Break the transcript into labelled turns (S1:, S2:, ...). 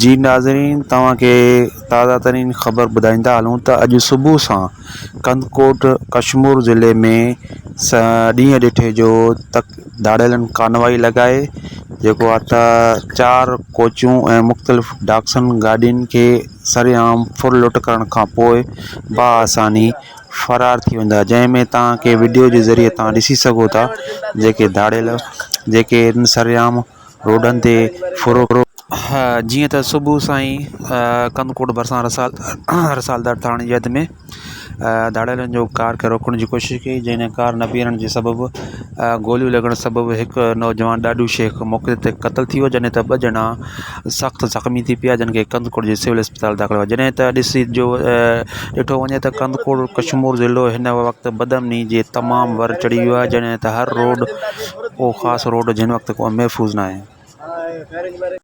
S1: जी नाज़रीन, तव्हांखे ताज़ा तरीन ख़बर ॿुधाईंदा हलूं त अॼु सुबुह सां कंदकोट कशमीर ज़िले में ॾींहुं ॾिठे जो दाड़ेलनि कानवाई लॻाए जेको आहे त 4 कोचूं ऐं मुख़्तलिफ़ डाक्सन गाॾियुनि खे सरेआम फुर लुट करण खां पोइ बाआसानी फ़रार थी वेंदा, जंहिंमें तव्हांखे वीडियो जे ज़रिए तव्हां ॾिसी सघो था जेके दाड़ेल जेके सरेआम रोडनि ते फुरो जीअं त सुबुह सां ई कंदकोट भरिसां रसालदार थाणे जी हद में दाड़ेलनि जो कार खे रोकण जी कोशिशि कई, जंहिं कार न बीहण जे सबबु गोलियूं लॻण सबबु हिकु नौजवान ॾाढू शेख मौक़े ते क़तल थी वियो, जॾहिं त 2 ॼणा सख़्तु ज़ख़्मी थी पिया जिन खे कंदकोट जे सिविल अस्पताल दाख़िल हुआ। जॾहिं त ॾिठो वञे त कंदकोट कशमीर ज़िलो हिन वक़्तु बदअमनी जे तमामु वर चढ़ी वियो आहे, जॾहिं त हर रोड को ख़ासि रोड जिन वक़्तु को महफ़ूज़ न आहे।